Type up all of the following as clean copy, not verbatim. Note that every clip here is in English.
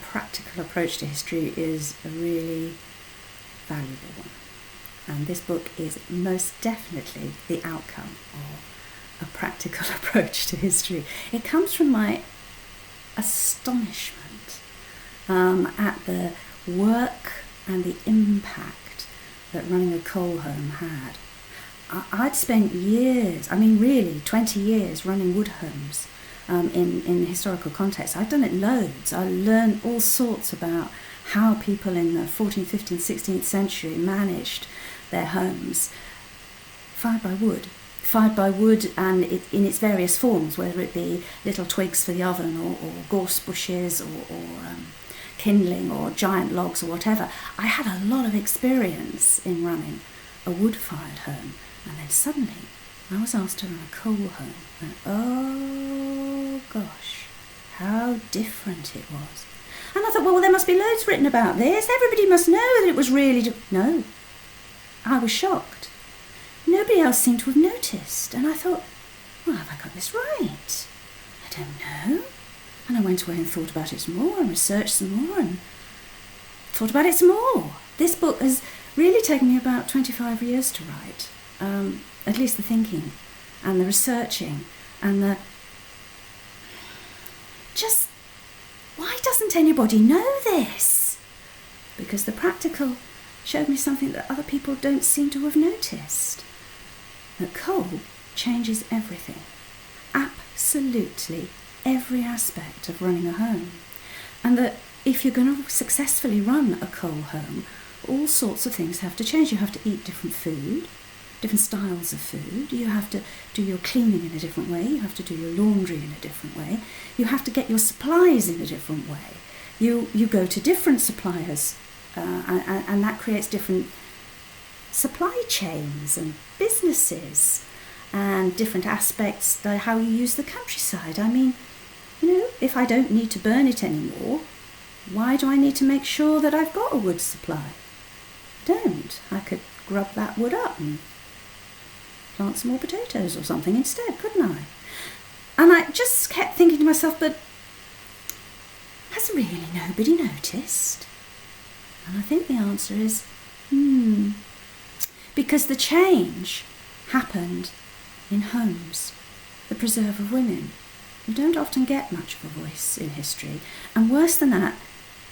practical approach to history is a really valuable one. And this book is most definitely the outcome of a practical approach to history. It comes from my astonishment at the work and the impact that running a coal home had. I'd spent years, really 20 years running wood homes in historical context. I'd done it loads. I learned all sorts about how people in the 14th, 15th, 16th century managed their homes fired by wood and in its various forms, whether it be little twigs for the oven or gorse bushes or kindling or giant logs or whatever. I had a lot of experience in running a wood-fired home, and then suddenly I was asked to run a coal home, and oh gosh, how different it was. And I thought, well, there must be loads written about this. Everybody must know that it was really... No. I was shocked. Nobody else seemed to have noticed. And I thought, well, have I got this right? I don't know. And I went away and thought about it some more and researched some more and thought about it some more. This book has really taken me about 25 years to write. At least the thinking and the researching and the... Just... Why doesn't anybody know this? Because the practical showed me something that other people don't seem to have noticed. That coal changes everything. Absolutely every aspect of running a home. And that if you're going to successfully run a coal home, all sorts of things have to change. You have to eat different food, different styles of food. You have to do your cleaning in a different way. You have to do your laundry in a different way. You have to get your supplies in a different way. You go to different suppliers, and that creates different supply chains and businesses and different aspects of how you use the countryside. If I don't need to burn it anymore, why do I need to make sure that I've got a wood supply? I don't. I could grub that wood up and plant some more potatoes or something instead, couldn't I? And I just kept thinking to myself, but has really nobody noticed? And I think the answer is, because the change happened in homes, the preserve of women, who don't often get much of a voice in history. And worse than that,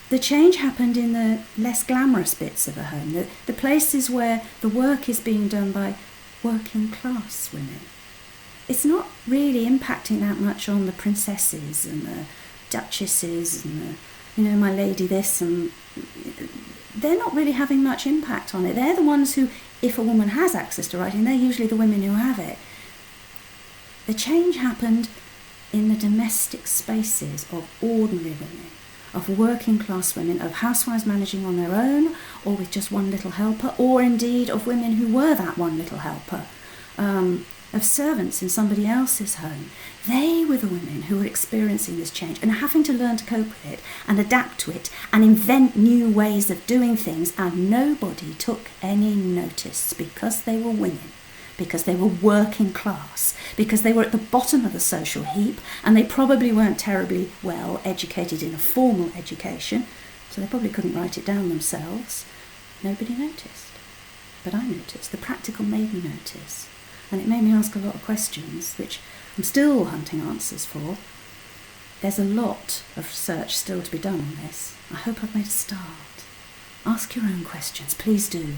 the change happened in the less glamorous bits of a home, the places where the work is being done by working class women. It's not really impacting that much on the princesses and the duchesses and my lady this, and they're not really having much impact on it. They're the ones who, if a woman has access to writing, they're usually the women who have it. The change happened in the domestic spaces of ordinary women, of working class women, of housewives managing on their own or with just one little helper, or indeed of women who were that one little helper, of servants in somebody else's home. They were the women who were experiencing this change and having to learn to cope with it and adapt to it and invent new ways of doing things, and nobody took any notice because they were women, because they were working class, because they were at the bottom of the social heap, and they probably weren't terribly well educated in a formal education, so they probably couldn't write it down themselves. Nobody noticed. But I noticed. The practical made me notice. And it made me ask a lot of questions, which I'm still hunting answers for. There's a lot of research still to be done on this. I hope I've made a start. Ask your own questions, please do.